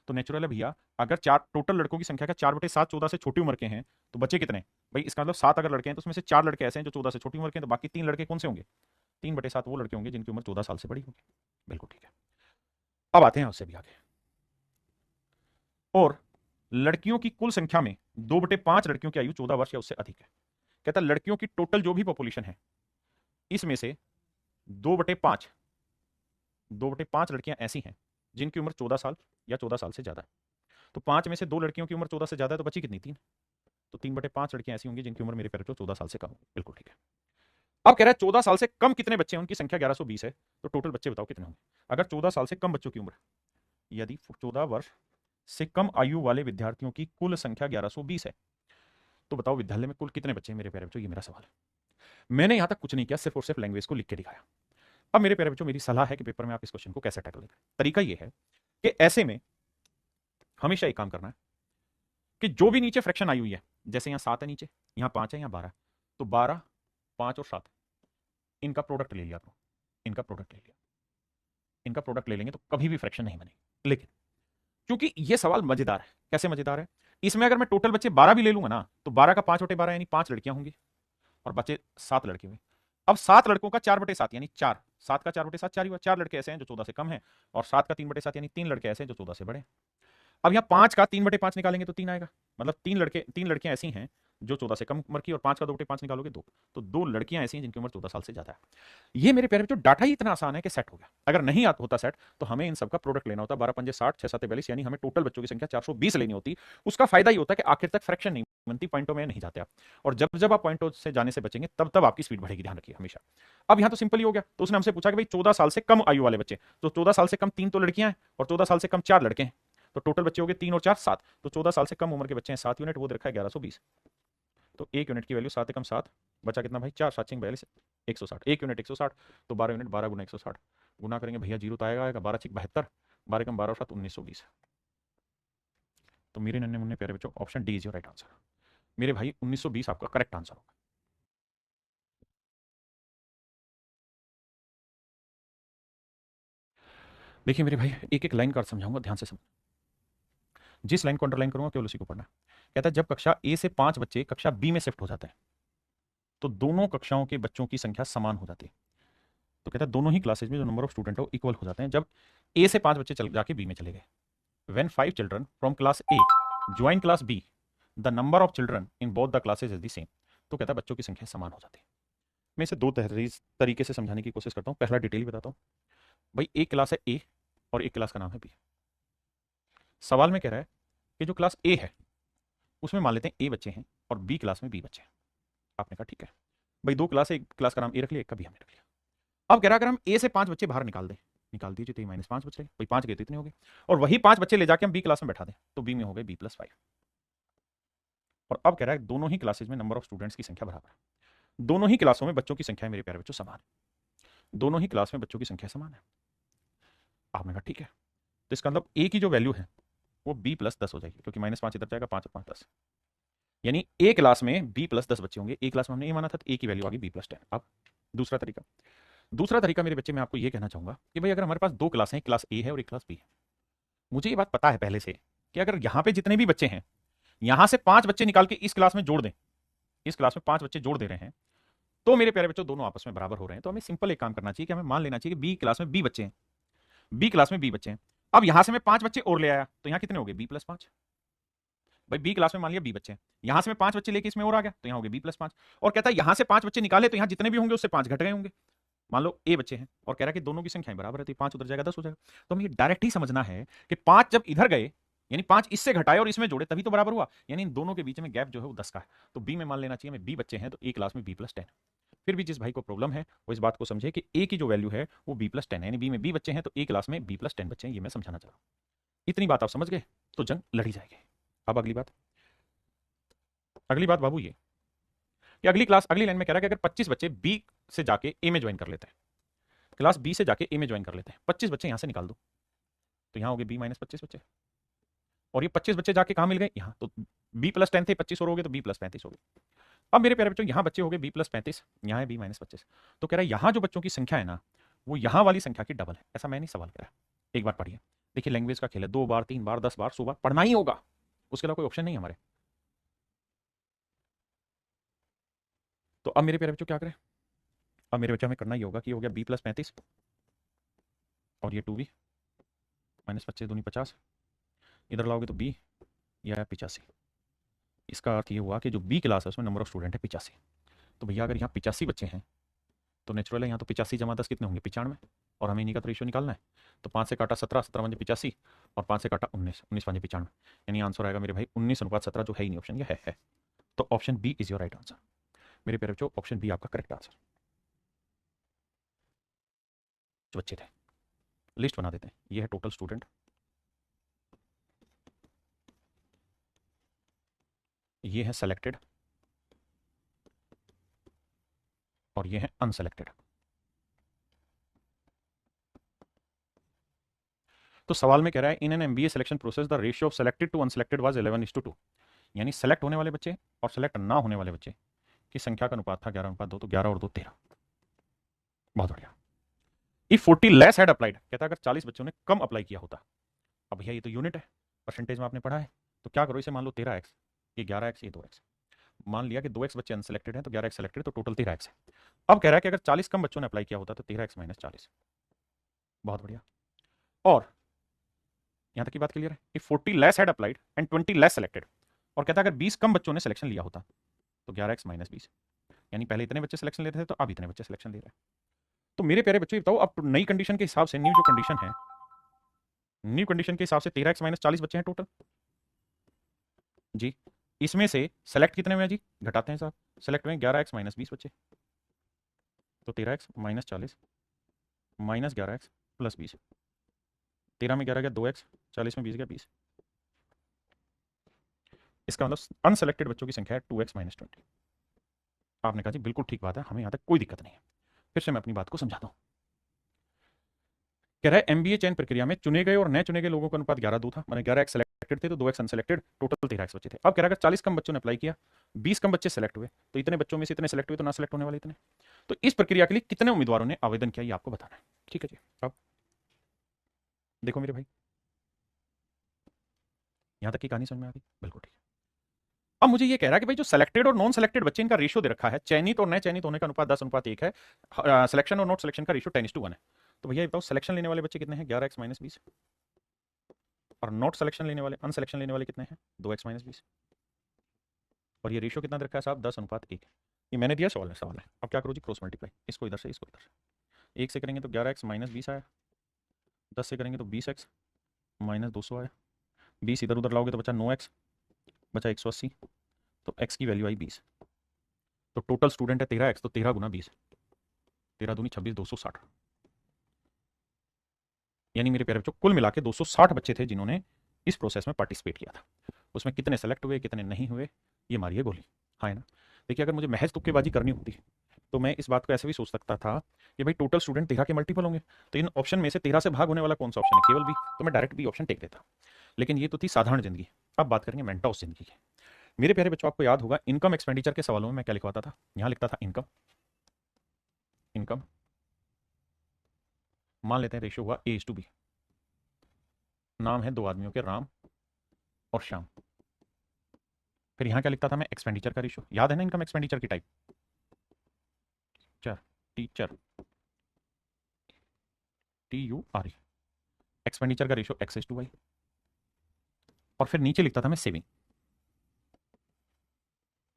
तो नेचुरल है भैया, अगर 4 टोटल लड़कों की संख्या का 4/7 14 से छोटी उम्र के हैं, तो बच्चे कितने, भाई इसका मतलब 7 अगर लड़के हैं तो उसमें से 4 लड़के ऐसे हैं जो 14 से छोटी उम्र के हैं, तो बाकी 3 लड़के कौन से होंगे, 3/7 वो लड़के होंगे जिनकी उम्र 14 साल से बड़ी होगी। बिल्कुल ठीक है। अब आते हैं उससे भी आगे, और लड़कियों की कुल संख्या में 2/5 लड़कियों की आयु 14 वर्ष या उससे अधिक है। कहता लड़कियों की टोटल जो भी पॉपुलेशन है इसमें से 2/5 2/5 लड़कियां ऐसी हैं जिनकी उम्र 14 साल या 14 साल से ज्यादा है। तो 5 में से 2 लड़कियों की उम्र 14 से ज्यादा है, तो बची कितनी 3, तो 3/5 लड़कियां ऐसी होंगी जिनकी उम्र मेरे प्यारे 14 साल से कम होगी। बिल्कुल ठीक है। अब कह रहा है 14 साल से कम कितने बच्चे हैं, उनकी संख्या 1120 है, तो टोटल बच्चे बताओ कितने होंगे। अगर 14 साल से कम बच्चों की उम्र, यदि 14 वर्ष से कम आयु वाले विद्यार्थियों की कुल संख्या 1120 है, तो बताओ विद्यालय में कुल कितने बच्चे हैं मेरे प्यारे बच्चों, ये मेरा सवाल है। मैंने यहां तक कुछ नहीं किया, सिर्फ और सिर्फ लैंग्वेज को लिख के दिखाया। अब मेरे प्यारे बच्चों मेरी सलाह है कि पेपर में आप इस क्वेश्चन को कैसे टैकल करें। तरीका यह है कि ऐसे में हमेशा एक काम करना है कि जो भी नीचे फ्रैक्शन आई हुई है, जैसे यहां 7 है नीचे, यहां 5 है, यहां 12, तो 12, 5 और 7 इनका प्रोडक्ट ले लिया आपको, इनका प्रोडक्ट ले लिया, इनका प्रोडक्ट ले लेंगे तो कभी भी फ्रैक्शन नहीं बनेगी। लेकिन क्योंकि ये सवाल मजेदार है, कैसे मजेदार है, इसमें अगर मैं टोटल बच्चे 12 भी ले लूंगा ना, तो 12 का 5/12 यानी 5 लड़कियां होंगी और बच्चे 7 लड़के हुए। अब 7 लड़कों का 4/7 यानी 4, 7 का 4/7 4 ही हुआ, 4 लड़के ऐसे हैं जो 14 से कम हैं, और 7 का 3/7 यानी 3 लड़के ऐसे हैं जो 14 से बड़े हैं। अब यहाँ 5 का 3/5 निकालेंगे तो 3 आएगा, मतलब 3 लड़के 3 लड़कियां ऐसी हैं जो 14 से कम उम्र की, और 5 का 2 बटे 5 निकालोगे 2, तो 2 लड़कियां ऐसी हैं जिनकी उम्र 14 साल से ज्यादा है। ये मेरे प्यारे बच्चों डाटा ही इतना आसान है कि सेट हो गया। अगर नहीं होता सेट तो हमें इन सबका प्रोडक्ट लेना होता, 12 पंजे 60, 6 7 42, यानी हमें टोटल बच्चों की संख्या 420 लेनी होती। उसका फायदा ये होता है कि आखिर तक फ्रैक्शन नहीं बनती, पॉइंटों में नहीं जाते आप, और जब जब आप पॉइंटों से जाने से बचेंगे तब तब आपकी स्पीड बढ़ेगी, ध्यान रखिए हमेशा। अब यहां तो सिंपल ही हो गया, तो उसने हमसे पूछा कि भाई 14 साल से कम आयु वाले बच्चे, तो 14 साल से कम 3 तो लड़कियां हैं और 14 साल से कम 4 लड़के हैं, तो टोटल बच्चे हो गए 3 और 4 7, तो 14 साल से कम उम्र के बच्चे हैं 7 यूनिट, वो दे रखा है 1120। तो 1 यूनिट की वैल्यू 7 एकम 7, बचा कितना भाई 4, 7 6 42, 160, 1 यूनिट 160, तो 12 यूनिट 12 गुना 160, गुना करेंगे भैया जीरो तो आएगा, 12 6 72, 12 एकम 12 और 7 1920। तो मेरे नन्हे मुन्ने प्यारे बच्चों option D is your right answer. मेरे भाई 1920 आपका करेक्ट आंसर होगा। देखिए मेरे भाई एक एक लाइन का अर्थ समझाऊंगा, ध्यान से समझ, जिस लाइन को अंडरलाइन करूंगा केवल उसी को पढ़ना। कहता है जब कक्षा ए से 5 बच्चे कक्षा बी में शिफ्ट हो जाते हैं तो दोनों कक्षाओं के बच्चों की संख्या समान हो जाती है। तो कहता है दोनों ही क्लासेज में जो नंबर ऑफ स्टूडेंट है वो इक्वल हो जाते हैं जब ए से 5 बच्चे चल जाके बी में चले गए। When 5 children from class A join class B, the number of children in both the classes is the same. तो कहता है बच्चों की संख्या समान हो जाती है। मैं इसे दो तरीके से समझाने की कोशिश करता हूँ। पहला डिटेल बताता हूँ। भाई एक क्लास है ए और एक क्लास का नाम है बी। सवाल में कह रहा है कि जो क्लास ए है उसमें मान लेते हैं ए बच्चे हैं और बी क्लास में बी बच्चे हैं। आपने कहा ठीक है भाई, दो क्लास है, एक क्लास का नाम ए रख लिया, एक का बी हमने रख लिया। अब कह रहा है अगर हम ए से 5 बच्चे बाहर निकाल दें, निकाल दीजिए तो -5 बच रहे, भाई 5 गए तो इतने हो गए, और वही 5 बच्चे ले जाके हम बी क्लास में बैठा दें तो बी में हो गए b+5। और अब कह रहा है दोनों ही क्लासेज में नंबर ऑफ स्टूडेंट्स की संख्या बराबर है, दोनों ही क्लासों में बच्चों की संख्या मेरे प्यारे बच्चों समान है, दोनों ही क्लास में बच्चों की संख्या समान है। आपने कहा ठीक है, तो इसका मतलब ए की जो वैल्यू है वो b+10 हो जाएगी, क्योंकि -5 इधर जाएगा, 5 और 5 10, यानी ए क्लास में b+10 बच्चे होंगे। ए क्लास में हमने ये माना था, तो ए की वैल्यू आ गई b+10। अब दूसरा तरीका मेरे बच्चे मैं आपको ये कहना चाहूंगा कि भाई अगर हमारे पास दो क्लास हैं, क्लास ए है और एक क्लास बी है, मुझे ये बात पता है पहले से कि अगर यहां पे जितने भी बच्चे हैं यहां से 5 बच्चे निकाल के इस क्लास में जोड़ दें, इस क्लास में 5 बच्चे जोड़ दे रहे हैं, तो मेरे प्यारे बच्चों दोनों आपस में बराबर हो रहे हैं। तो हमें सिंपल एक काम करना चाहिए कि हमें मान लेना चाहिए कि बी क्लास में बी बच्चे हैं, बी क्लास में बी बच्चे हैं। अब यहां से मैं 5 बच्चे और ले आया तो यहां कितने हो गए b+5। भाई बी क्लास में मान लिया बी बच्चे हैं, यहां से मैं 5 बच्चे लेके इसमें और आ गया तो यहां हो गए b+5। और कहता है यहां से 5 बच्चे निकाले तो यहां जितने भी होंगे उससे 5 घट गए होंगे। मान लो ए बच्चे हैं और कह रहा है कि दोनों की संख्याएं बराबर रहती है, 5 उधर जाएगा 10 हो जाएगा। तो हमें ये डायरेक्ट ही समझना है कि 5 जब इधर गए यानी 5 इससे घटाए और इसमें जोड़े तभी तो बराबर हुआ, यानी इन दोनों के बीच में गैप जो है वो 10 का है। तो बी में मान लेना चाहिए, मैं बी बच्चे हैं तो ए क्लास में b+10। फिर भी जिस भाई को प्रॉब्लम है वो इस बात को समझे कि ए की जो वैल्यू है वो b+10 है, यानी बी में बी बच्चे हैं तो ए क्लास में b+10 बच्चे हैं। ये मैं समझाना चाह रहा हूं। इतनी बात आप समझ गए तो जंग लड़ी जाएगी। अब अगली बात बाबू ये कि अगली लाइन में कह रहा है कि अगर 25 बच्चे बी से जाके ए में ज्वाइन कर लेते हैं, क्लास बी से जाके ए में ज्वाइन कर लेते हैं, 25 बच्चे यहां से निकाल दो तो यहां हो गए b-25 बच्चे, और ये 25 बच्चे जाके कहां मिल गए यहां, तो b+10 थे, 25 और हो गए तो b+35 हो गए। अब मेरे प्यारे बच्चों यहां बच्चे हो गए b+35, यहां है b-25। तो कह रहा है यहां जो बच्चों की संख्या है ना वो यहां वाली संख्या की डबल है। ऐसा मैं नहीं सवाल करा, एक बार पढ़िए। देखिए लैंग्वेज का खेल है, 2 बार 3 बार 10 बार 100 बार पढ़ना ही होगा, उसके अलावा कोई ऑप्शन नहीं हमारे। तो अब मेरे प्यारे बच्चों क्या करें, अब मेरे बच्चा हमें करना ही होगा कि हो गया b+35 और ये 2b, -25 दूनी 50, इधर लाओगे तो b, यह है 85। इसका अर्थ ये हुआ कि जो बी क्लास है उसमें नंबर ऑफ स्टूडेंट है 85। तो भैया अगर यहाँ 85 बच्चे हैं तो नेचुरल है यहाँ तो 85 जमा 10 कितने होंगे 95, और हमें इन्हीं का तो रेशियो निकालना है। तो 5 से काटा 17, 17 पंजे 85, और 5 से काटा 19, 19 पंजे 95, यानी आंसर आएगा मेरे भाई 19:17, जो है ही नहीं ऑप्शन, ये है। तो option B is your right answer. मेरे प्यारे बच्चों ऑप्शन बी आपका करेक्ट आंसर। जो बच्चे थे लिस्ट बना देते हैं, ये है टोटल स्टूडेंट, ये है सेलेक्टेड, और ये है अनसेलेक्टेड। तो सवाल में कह रहा है in an MBA selection process the ratio of selected to unselected was 11:2, यानी सेलेक्ट होने वाले बच्चे और सेलेक्ट ना होने वाले बच्चे की संख्या का अनुपात था 11:2, तो 11 और 2 13। बहुत बढ़िया। इफ 40 लेस हैड अप्लाइड, कहता है अगर 40 बच्चों ने कम अप्लाई किया होता। अब भैया ये तो यूनिट है, परसेंटेज में आपने पढ़ा है, तो क्या करो इसे मान लो 13x, ये 11x, ये 2x। मान लिया कि 2x बच्चे अनसेलेक्टेड हैं तो 11x सेलेक्टेड, तो टोटल 13x है। अब कह रहा है कि अगर 40 कम बच्चों ने अप्लाई किया होता तो 13x - 40। बहुत बढ़िया। और यहां तक की बात क्लियर है। If 40 less had applied and 20 less selected, और कहता है अगर 20 कम बच्चों ने सिलेक्शन लिया होता तो 11x माइनस 20, यानी पहले इतने बच्चे सिलेक्शन लेते थे तो अब इतने बच्चे सिलेक्शन ले रहे हैं। तो मेरे प्यारे बच्चों बताओ, अब नई कंडीशन के हिसाब से, न्यू जो कंडीशन है, न्यू कंडीशन के हिसाब से 13x माइनस 40 बच्चे हैं टोटल जी। इसमें से सेलेक्ट कितने हुए हैं जी, घटाते हैं साहब, सेलेक्ट हुए 11x माइनस 20 बच्चे, तो 13x minus 40 minus 11x plus 20, 13 में 11 गया 2x, 40 में 20 गया 20। इसका मतलब अनसेलेक्टेड बच्चों की संख्या है 2x माइनस 20। आपने कहा जी बिल्कुल ठीक बात है, हमें यहाँ तक कोई दिक्कत नहीं है। फिर से मैं अपनी बात को समझाता हूँ। कह रहा है एमबीए चयन प्रक्रिया में चुने गए और न चुने गए लोगों का अनुपात 11:2 था, माने 11x सेलेक्टेड थे तो 2x अनसेलेक्टेड, टोटल 13x बच्चे थे। अब कह रहा है अगर 40 कम बच्चों ने अप्लाई किया, 20 कम बच्चे सेलेक्ट हुए, तो इतने बच्चों में से इतने सेलेक्ट हुए तो ना सेलेक्ट होने वाले इतने। तो इस प्रक्रिया के लिए कितने उम्मीदवारों ने आवेदन किया ये आपको बताना है, ठीक है जी। अब देखो मेरे भाई, यहां तक की कहानी समझ में आ गई, बिल्कुल ठीक है। अब मुझे ये कह रहा है कि भाई जो सेलेक्टेड और नॉन सेलेक्टेड बच्चे, इनका रेशियो दे रखा है, चयनित और न चयनित होने का अनुपात 10:1 है, सिलेक्शन और नॉट सिलेक्शन का रेशियो 10:1 है। तो भैया बताओ सिलेक्शन लेने वाले बच्चे कितने हैं, 11x माइनस 20, और नॉट सिलेक्शन लेने वाले, अनसिलेक्शन लेने वाले कितने हैं, 2x माइनस 20। और ये रेशियो कितना दे रखा है साहब, 10:1। ये मैंने दिया सवाल है। अब क्या करो जी, क्रॉस मल्टीप्लाई, इसको इधर से इसको इधर से। 1 से करेंगे तो 11x माइनस 20 आया, 10 से करेंगे तो 20x माइनस 200 आया, 20 इधर उधर लाओगे तो बचा 9x, बचा 180, तो x की वैल्यू आई 20। तो टोटल स्टूडेंट है 13x, तो 13 गुना 20, 13 दूनी 26, 260। यानी मेरे प्यारे बच्चों कुल मिला के 260 बच्चे थे जिन्होंने इस प्रोसेस में पार्टिसिपेट किया था। उसमें कितने सेलेक्ट हुए कितने नहीं हुए, ये मारिए गोली, हाँ है ना। देखिए अगर मुझे महज तुक्केबाजी करनी होती तो मैं इस बात को ऐसे भी सोच सकता था कि भाई टोटल स्टूडेंट 13 के मल्टीपल होंगे, तो इन ऑप्शन में से 13 से भाग होने वाला कौन सा ऑप्शन है, केवल बी, तो मैं डायरेक्ट बी ऑप्शन टेक देता। लेकिन ये तो थी साधारण जिंदगी। अब बात करेंगे मेंटोस जिंदगी की। मेरे प्यारे बच्चों आपको याद होगा इनकम एक्सपेंडिचर के सवालों में मैं क्या लिखवाता था, यहां लिखता था इनकम, इनकम मान लेते हैं रेशियो हुआ A:B, नाम है दो आदमियों के, राम और श्याम। फिर यहां क्या लिखता था मैं, एक्सपेंडिचर का रेशियो, याद है ना इनकम एक्सपेंडिचर की type, teacher, teacher, TURE, expenditure का रेशियो X:Y। और फिर नीचे लिखता था मैं सेविंग,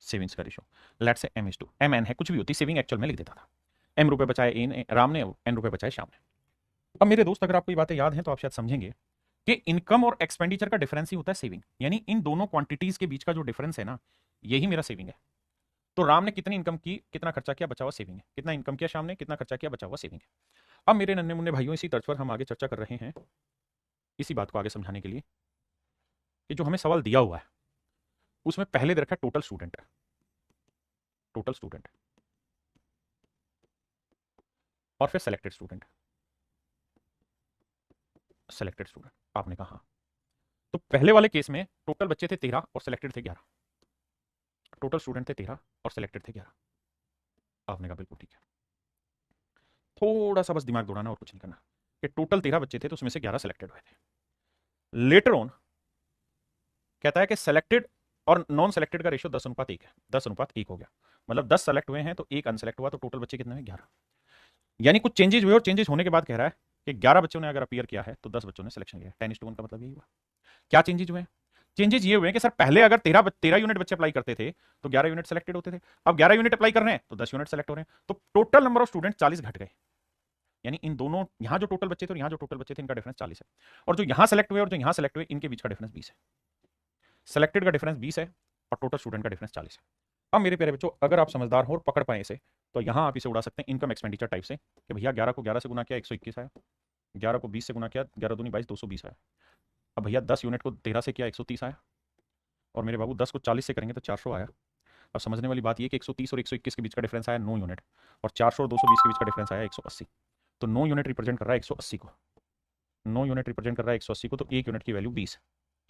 सेविंग्स का रेशियो, लेट से M:2, MN है कुछ भी होती, सेविंग एक्चुअल में लिख देता था। M रुपए बचाए ए ने, राम ने, N रुपए बचाए श्याम ने। अब मेरे दोस्त अगर आपको ये बातें याद हैं तो आप शायद समझेंगे कि इनकम और एक्सपेंडिचर का डिफरेंस ही होता है सेविंग, यानी इन दोनों क्वांटिटीज के बीच का जो डिफरेंस है ना, यही मेरा सेविंग है। तो राम ने कितनी इनकम की, कितना खर्चा किया, बचा हुआ सेविंग है, कितना इनकम किया श्याम ने, कितना खर्चा किया, बचा हुआ सेविंग है। अब मेरे नन्हे मुन्ने भाइयों इसी तर्ज पर हम आगे चर्चा कर रहे हैं, इसी बात को आगे समझाने के लिए कि जो हमें सवाल दिया हुआ है उसमें पहले दे रखा है टोटल स्टूडेंट है, टोटल स्टूडेंट और फिर सेलेक्टेड स्टूडेंट, सेलेक्टेड स्टूडेंट। आपने कहा हाँ। तो पहले वाले केस में टोटल बच्चे थे 13 और सेलेक्टेड थे 11, टोटल स्टूडेंट थे 13 और सेलेक्टेड थे 11। आपने कहा बिल्कुल ठीक है। थोड़ा सा बस दिमाग दौड़ाना और कुछ नहीं करना, कि टोटल 13 बच्चे थे तो उसमें से 11 सेलेक्टेड हुए थे। लेटर ऑन कहता है कि सेलेक्टेड और नॉन सेलेक्टेड का रेशियो 10:1 है, 10:1 हो गया, मतलब 10 सेलेक्ट हुए हैं तो एक अनसेलेक्ट हुआ, तो टोटल बच्चे कितने हुए, 11। यानी कुछ चेंजेस हुए और चेंजेस होने के बाद कह रहा है कि 11 बच्चों ने अगर अपीयर किया है तो 10 बच्चों ने सिलेक्शन लिया, 10:1 का मतलब यही हुआ। क्या चेंजेस हुए, चेंजेस ये हुए कि सर पहले अगर 13 यूनिट बच्चे अप्लाई करते थे तो 11 यूनिट सेलेक्टेड होते थे, अब 11 यूनिट अप्लाई कर रहे हैं तो 10 यूनिट सेलेक्ट हो रहे हैं, तो टोटल नंबर ऑफ स्टूडेंट 40 घट गए। यानी इन दोनों, यहां जो टोटल बच्चे थे और यहां जो टोटल बच्चे थे, इनका डिफरेंस 40 है, और जो यहां सेलेक्ट हुए और जो यहां सेलेक्ट हुए इनके बीच का डिफरेंस 20 है। सेलेक्टेड का डिफरेंस 20 है और टोटल स्टूडेंट का डिफरेंस 40 है। अब मेरे प्यारे बच्चों अगर आप समझदार हो और पकड़ पाए इसे, तो यहां आप इसे उड़ा सकते हैं इनकम एक्सपेंडिचर टाइप से, कि भैया 11 को 11 से गुना किया 121 आया, 11 को 20 से गुना किया 11 दूनी 22, 220 आया। अब भैया 10 यूनिट को 13 से किया 130 आया, और मेरे बाबू 10 को 40 से करेंगे तो 400 आया। अब समझने वाली बात यह कि 130 और 121 के बीच का डिफरेंस आया 9 यूनिट, और 400 और 220 के बीच का डिफरेंस आया 180। तो 9 यूनिट रिप्रेजेंट कर रहा है 180 को, 9 यूनिट रिप्रेजेंट कर रहा है 180 को, तो 1 यूनिट की वैल्यू 20,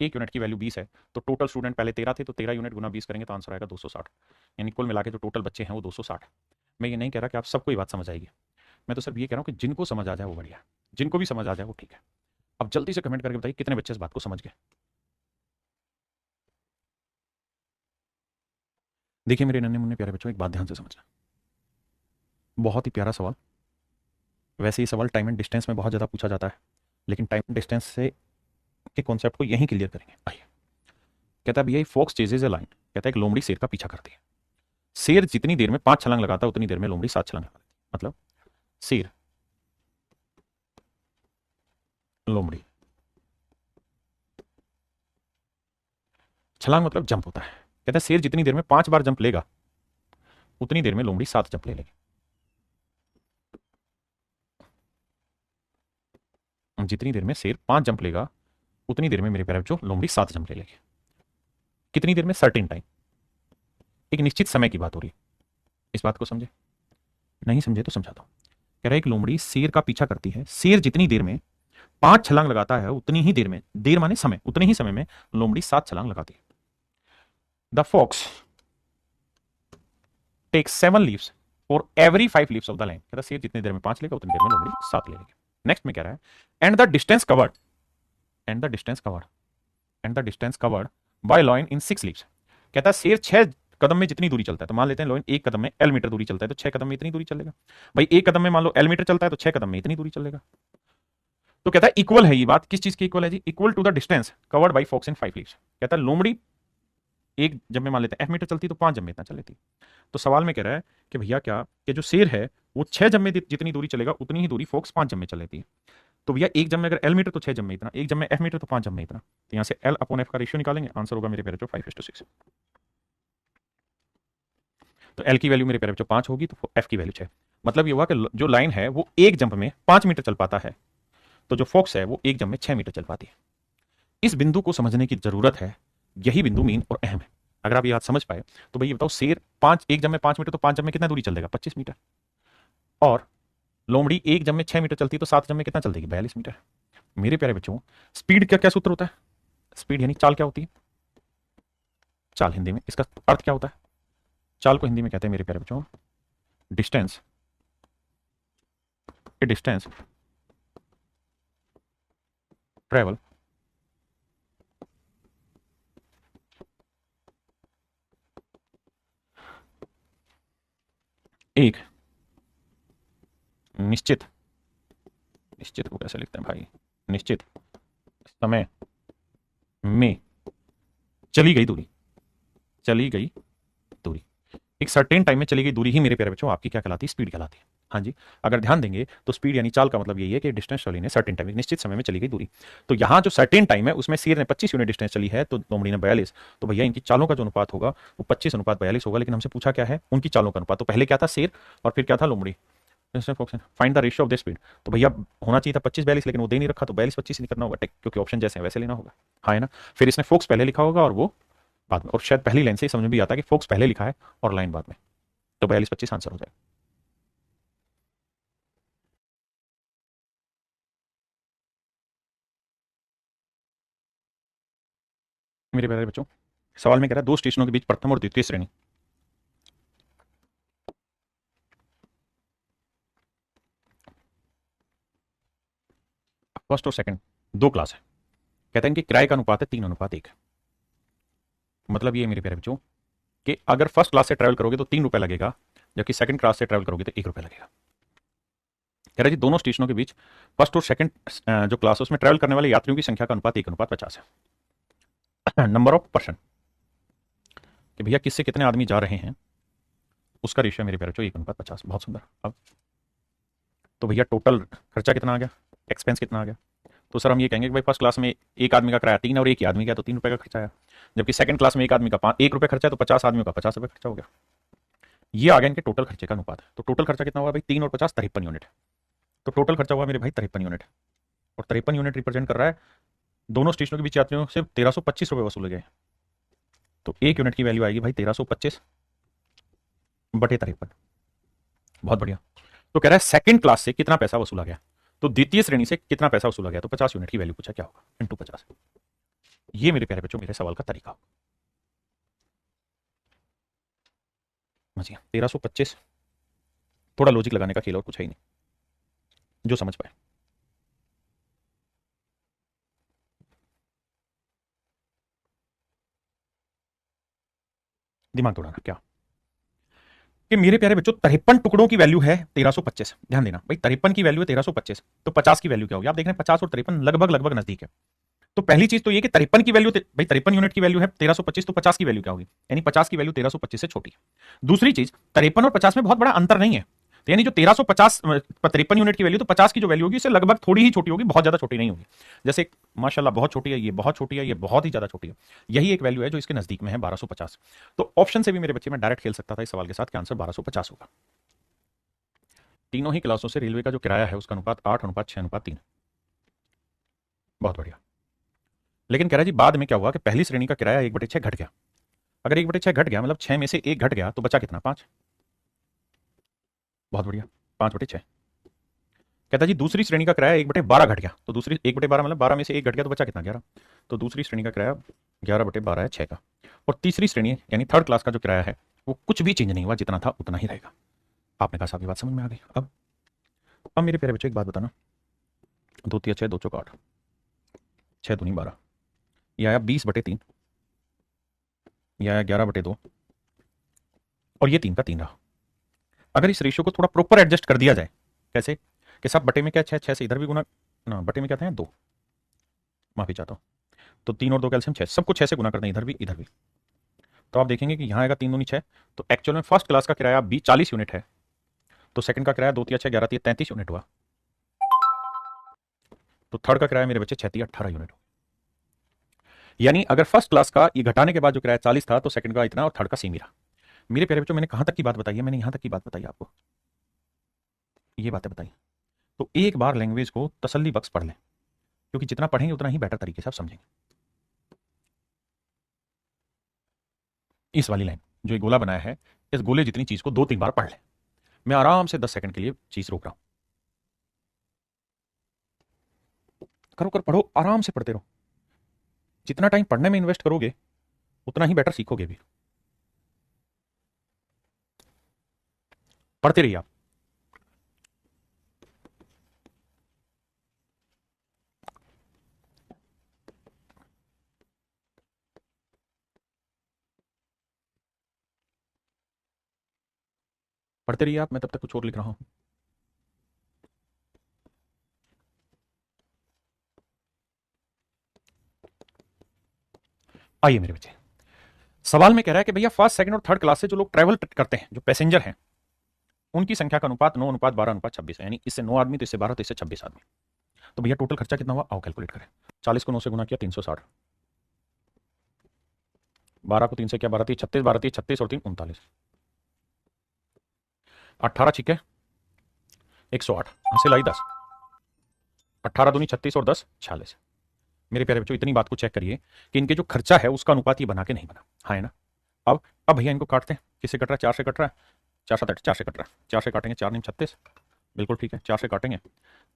1 यूनिट की वैल्यू 20 है। तो टोटल स्टूडेंट पहले 13 थे, तो 13 यूनिट गुना 20 करेंगे तो आंसर आएगा 260। यानी कुल मिला के जो टोटल बच्चे हैं वो 260। मैं ये नहीं कह रहा कि आप सबको ये बात समझ आएगी, मैं तो सिर्फ ये कह रहा हूँ कि जिनको समझ आ जाए वो बढ़िया, जिनको भी समझ आ जाए वो ठीक है। अब जल्दी से कमेंट करके बताइए कितने बच्चे इस बात को समझ गए। देखिए मेरे नन्हे मुन्ने प्यारे बच्चों, एक बात ध्यान से समझना, बहुत ही प्यारा सवाल। वैसे ये सवाल टाइम एंड डिस्टेंस में बहुत ज़्यादा पूछा जाता है, लेकिन टाइम एंड डिस्टेंस से के कॉन्सेप्ट को यहीं क्लियर करेंगे। आइए, कहता है भैया फॉक्स चेजेज ए लाइन, कहता है एक लोमड़ी शेर का पीछा करती है। शेर जितनी देर में 5 छलांग लगाता है उतनी देर में लोमड़ी 7 छलांग लगाती है। मतलब शेर, लोमड़ी, छलांग मतलब जंप होता है। कहता है शेर जितनी देर में 5 बार जंप लेगा उतनी देर में लोमड़ी 7 जंप ले लेगी। जितनी देर में शेर 5 जंप लेगा उतनी देर में मेरे प्यारे बच्चों लोमड़ी 7 जंप ले लेगी। कितनी देर में? सर्टेन टाइम, एक निश्चित समय की बात हो रही है। इस बात को समझे? नहीं समझे तो समझाता हूं। कह रहा है एक लोमड़ी शेर का पीछा करती है, शेर जितनी देर में 5 छलांग लगाता है उतनी ही देर में, देर माने समय, उतने ही समय में लोमड़ी 7 छलांग लगाती है। The fox take 7 leaves for every 5 leaves of the line. कहता है शेर जितनी देर में 5 लेगा उतनी देर में लोमड़ी 7 ले लेगी। नेक्स्ट में कह रहा है and the distance covered, and the distance covered, and the distance covered by lion in 6 leaves. कहता है शेर 6 कदम में जितनी दूरी चलता है, तो मान लेते हैं लॉइन 1 कदम में एल मीटर दूरी चलता है, तो 6 कदम में इतनी दूरी चलेगा। भाई 1 कदम में मान लो एल मीटर चलता है तो 6 कदम में इतनी दूरी चलेगा। तो कहता है इक्वल है ये बात, किस चीज की इक्वल है जी? Equal to the distance covered by fox in 5 leaps. कहता है लोमड़ी 1 जब में मान लेते हैं एफ मीटर चलती तो 5 जब में इतना चल लेती। तो सवाल में कह रहा है कि भैया क्या कि जो शेर है वो 6 जब में जितनी दूरी चलेगा उतनी ही दूरी फॉक्स 5 जब में चल लेती है। तो भैया 1 जब में अगर एल मीटर तो 6 जब में इतना, 1 जब में एफ मीटर तो 5 जब में इतना। तो यहां से एल अपॉन एफ का रेशियो निकालेंगे, आंसर होगा मेरे प्यारे बच्चों 5:6। तो एल की वैल्यू मेरे प्यारे बच्चों 5 होगी तो एफ की वैल्यू 6। मतलब ये हुआ कि जो लाइन है वो 1 जंप में 5 मीटर चल पाता है, तो जो फॉक्स है वो 1 जंप में 6 मीटर चल पाती है। इस बिंदु को समझने की जरूरत है, यही बिंदु मेन और अहम है। अगर आप ये बात समझ पाए तो भाई ये बताओ शेर 1 जंप में 5 मीटर तो 5 जंप में कितना दूरी चल देगा? 25 मीटर। और लोमड़ी 1 जंप में 6 मीटर चलती तो 7 जंप में कितना चल देगी? 42 मीटर। मेरे प्यारे बच्चों स्पीड का क्या सूत्र होता है? स्पीड यानी चाल क्या होती है? चाल हिंदी में इसका अर्थ क्या होता है? चाल को हिंदी में कहते हैं मेरे प्यारे बच्चों डिस्टेंस, ए डिस्टेंस ट्रेवल एक निश्चित, निश्चित को कैसे लिखते हैं भाई? निश्चित समय में चली गई दूरी, चली गई दूरी, एक सर्टेन टाइम में चली गई दूरी ही मेरे प्यारे बच्चों आपकी क्या कहलाती है? स्पीड कहलाती है। हाँ जी, अगर ध्यान देंगे तो स्पीड यानी चाल का मतलब यही है कि डिस्टेंस चली ने सर्टेन टाइम, निश्चित समय में चली गई दूरी। तो यहाँ जो सर्टेन टाइम है उसमें शेर ने 25 यूनिट डिस्टेंस चली है तो लोमड़ी ने 42। तो भैया इनकी चालों का जो अनुपात होगा वो 25:42 होगा। लेकिन हमसे पूछा क्या है? उनकी चालों का अनुपात। तो पहले क्या था? शेर, और फिर क्या था? लोमड़ी। Find the ratio of the speed. तो भैया होना चाहिए था 25-42, लेकिन वो दे नहीं रखा तो 42-25 नहीं करना होगा, क्योंकि ऑप्शन जैसे हैं वैसे लेना होगा। हाँ है ना? फिर इसने फोक्स पहले लिखा होगा और वो बाद में, और शायद पहली लाइन से समझ में भी आता है कि फोक्स पहले लिखा है और लाइन बाद में। तो 42-25 आंसर हो जाएगा। मेरे प्यारे बच्चों सवाल में कह रहा है 2 स्टेशनों के बीच प्रथम और द्वितीय श्रेणी, फर्स्ट और सेकंड 2 क्लास है। कहते हैं इनके किराए का अनुपात है 3:1। मतलब ये मेरे प्यारे बच्चों कि अगर फर्स्ट क्लास से ट्रैवल करोगे तो 3 रुपए लगेगा, जबकि सेकंड क्लास से ट्रैवल करोगे तो 1 रुपए लगेगा। कह रहा है जी दोनों स्टेशनों के बीच फर्स्ट और सेकंड जो क्लास है उसमें ट्रैवल करने वाले यात्रियों की संख्या का अनुपात 1:50 है। नंबर ऑफ पर्सन कि भैया किससे कितने आदमी जा रहे हैं उसका रेशियो मेरे प्यारे बच्चों 1:50। बहुत सुंदर। अब तो भैया टोटल खर्चा कितना आ गया? एक्सपेंस कितना आ गया? तो सर हम ये कहेंगे कि भाई फर्स्ट क्लास में एक आदमी का किराया 3 और एक ही आदमी का, तो 3 रुपए का खर्चा आया। जबकि सेकंड क्लास में एक आदमी का 1 रुपए खर्चा है तो 50 आदमियों का 50 रुपए खर्चा हो गया। ये आ गया इनके टोटल खर्चे का अनुपात। तो टोटल खर्चा कितना हुआ भाई? 3 और 50 53 यूनिट। तो टोटल खर्चा हुआ मेरे भाई 53 यूनिट, और 53 यूनिट रिप्रेजेंट कर रहा है दोनों स्टेशनों के बीच यात्रियों से 1325 रुपए वसूले गए। तो 1 यूनिट की वैल्यू आएगी भाई 1325 बटे 53। बहुत बढ़िया। तो कह रहा है सेकंड क्लास से कितना पैसा वसूला गया, तो द्वितीय श्रेणी से कितना पैसा वसूला गया, तो 50 यूनिट की वैल्यू पूछा, क्या होगा? इंटू 50। ये मेरे प्यारे बच्चों मेरे सवाल का तरीका होगा। समझिए 1325, थोड़ा लॉजिक लगाने का खेल और कुछ है ही नहीं, जो समझ पाए। दिमाग दौड़ाना क्या कि मेरे प्यारे बच्चों 53 टुकड़ों की वैल्यू है 1325। ध्यान देना भाई 53 की वैल्यू है 1325, तो 50 की वैल्यू क्या होगी? आप देख रहे हैं 50 और 53 लगभग लगभग नजदीक है। तो पहली चीज तो ये कि 53 की वैल्यू, भाई 53 यूनिट की वैल्यू है 1325, तो 50 की वैल्यू क्या होगी, यानी 50 की वैल्यू 1325 से छोटी है। दूसरी चीज, 53 और 50 में बहुत बड़ा अंतर नहीं है, तो यानी जो 1350 53 यूनिट की वैल्यू, तो 50 की जो वैल्यू होगी इससे लगभग थोड़ी ही छोटी होगी, बहुत ज्यादा छोटी नहीं होगी। जैसे माशाल्लाह बहुत छोटी है, ये बहुत छोटी है, ये बहुत ही ज्यादा छोटी है, यही एक वैल्यू है जो इसके नजदीक में है 1250। तो ऑप्शन से भी मेरे बच्चे में डायरेक्ट खेल सकता था इस सवाल के साथ कि आंसर 1250 होगा। तीनों ही क्लासों से रेलवे का जो किराया है उसका अनुपात 8:6:3। बहुत बढ़िया। लेकिन कह रहा जी बाद में क्या हुआ कि पहली श्रेणी का किराया 1/6 घट गया। अगर 1/6 घट गया मतलब 6 में से 1 घट गया तो बचा कितना, 5। बहुत बढ़िया, 5/6। कहता जी दूसरी श्रेणी का किराया 1/12 घट गया, तो दूसरी 1/12 मतलब 12 में से 1 घट गया तो बचा कितना, 11। तो दूसरी श्रेणी का किराया 11/12 है, 6 का। और तीसरी श्रेणी यानी थर्ड क्लास का जो किराया है वो कुछ भी चेंज नहीं हुआ, जितना था उतना ही रहेगा। आपने कहा साहब ये बात समझ में आ गई। अब मेरे प्यारे बच्चों एक बात बताना, 2×3 = 6, 2×4 = 8, 6×2 = 12, यह आया 20/3, यह आया 11/2, और ये 3 का 3 रहा। अगर इस रेशियो को थोड़ा प्रॉपर एडजस्ट कर दिया जाए, कैसे कि साहब बटे में क्या 6, 6 से इधर भी गुना ना, बटे में क्या था 2, माफी चाहता हूँ, तो 3 और 2 कैल्शियम 6, सबको 6 से गुना कर दें, इधर भी इधर भी। तो आप देखेंगे कि यहाँ आएगा 3 दूनी 6, तो एक्चुअल में फर्स्ट क्लास का किराया 40 यूनिट है, तो सेकंड का किराया 2×6 = 11, 33 यूनिट हुआ। तो थर्ड का किराया मेरे बच्चे 6 × 18 यूनिट हुआ। यानी अगर फर्स्ट क्लास का ये घटाने के बाद जो किराया 40 था, तो सेकंड का इतना और थर्ड का सेम ही रहा। मेरे प्यारे बच्चों मैंने कहां तक की बात बताई है, मैंने यहां तक की बात बताई आपको, ये बातें बताई। तो एक बार लैंग्वेज को तसल्ली बख्श पढ़ लें, क्योंकि जितना पढ़ेंगे उतना ही बेटर तरीके से आप समझेंगे। इस वाली लाइन जो एक गोला बनाया है, इस गोले जितनी चीज को 2-3 बार पढ़ लें। मैं आराम से 10 सेकंड के लिए चीज रोक रहा हूं, करो कर पढ़ो, आराम से पढ़ते रहो। जितना टाइम पढ़ने में इन्वेस्ट करोगे उतना ही बेटर सीखोगे भी। पढ़ते रहिए आप। पढ़ते रहिए आप, मैं तब तक कुछ और लिख रहा हूं। आइए मेरे बच्चे, सवाल में कह रहा है कि भैया फर्स्ट सेकंड और थर्ड क्लास से जो लोग ट्रैवल करते हैं, जो पैसेंजर हैं, उनकी संख्या का अनुपात 9:12:26 है, यानी इससे 9 आदमी, तो इससे 12, तो इससे 26 आदमी। तो भैया टोटल खर्चा कितना हुआ, आओ कैलकुलेट करें। 40 को 9 से गुना किया 360, 12 को 3 से किया 12 × 36, 12 × 36 और 3 = 39, 18 छिके 108, हासिल आई 10, 18 दूनी 36 और 10 46। मेरे प्यारे बच्चों इतनी बात को चेक करिए कि इनके जो खर्चा है उसका अनुपात ये बना के नहीं बना, हाँ है ना। अब भैया इनको काटते हैं, किससे कट रहा है, 4 से कट रहा है, 4 7 8, 4 से कट रहा है, 4 से काटेंगे 4 × 36, बिल्कुल ठीक है, 4 से काटेंगे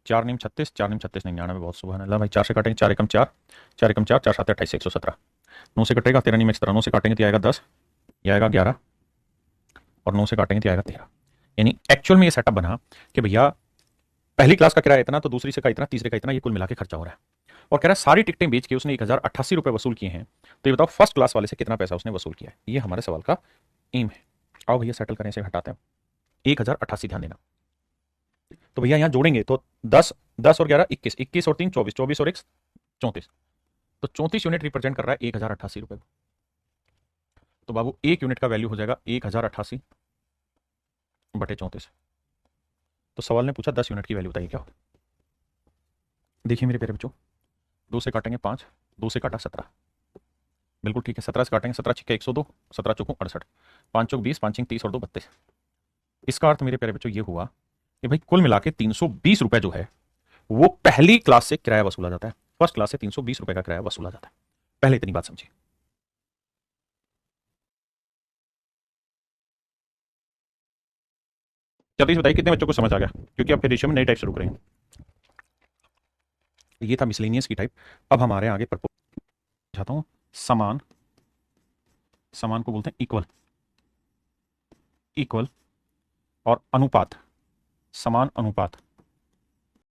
4 × 36, 4 × 36 99, बहुत सुबह अल्लाह भाई, 4 से काटेंगे 4 × 4, 4 × 4, 4 7 28, 117, 9 से कटेगा 13 × 17, 9 से काटेंगे तो आएगा 10, यह आएगा 11, और 9 से काटेंगे तो आएगा 13। यानी एक्चुअल में ये सेटअप बना कि भैया पहली क्लास का किराया इतना, तो दूसरी से का इतना, तीसरे का इतना, ये कुल मिला के खर्चा हो रहा है। और कह रहा है सारी टिकटें बेच के उसने 1088 रुपए वसूल किए हैं, तो ये बताओ फर्स्ट क्लास वाले से कितना पैसा उसने वसूल किया है। ये हमारे सवाल का एम है। आओ भैया सेटल करें, इसे हटाते हैं। 1088, ध्यान देना। तो भैया यहां जोड़ेंगे तो 10, 10 और 11 21, 21 और 3 24, 24 और 1 34, तो 34 यूनिट रिप्रेजेंट कर रहा है 1088 रुपए को। तो बाबू एक यूनिट का वैल्यू हो जाएगा 1088/34। तो सवाल ने पूछा 10 यूनिट की वैल्यू बताइए क्या हो। देखिए मेरे प्यारे बच्चों, 2 से काटेंगे 5, 2 से काटा 17, बिल्कुल ठीक है, 17 से काटेंगे 17 छिक्के 102, 17 चौकों 68, 5 चौक 20, 5 छिंग 30 और 2 32। इसका अर्थ मेरे प्यारे बच्चों ये हुआ कि भाई कुल मिला के 320 रुपए जो है वो पहली क्लास से किराया वसूला जाता है, फर्स्ट क्लास से 320 रुपए का किराया वसूला जाता है। पहले इतनी बात समझिए। जल्दी से बताइए कितने बच्चों को समझ आ गया, क्योंकि अब फिर रेशियो में नई टाइप शुरू करेंगे। ये था मिसलेनियस की टाइप। अब हमारे आगे प्रपोज चाहता हूं, समान, समान को बोलते हैं इक्वल, इक्वल और अनुपात, समान अनुपात।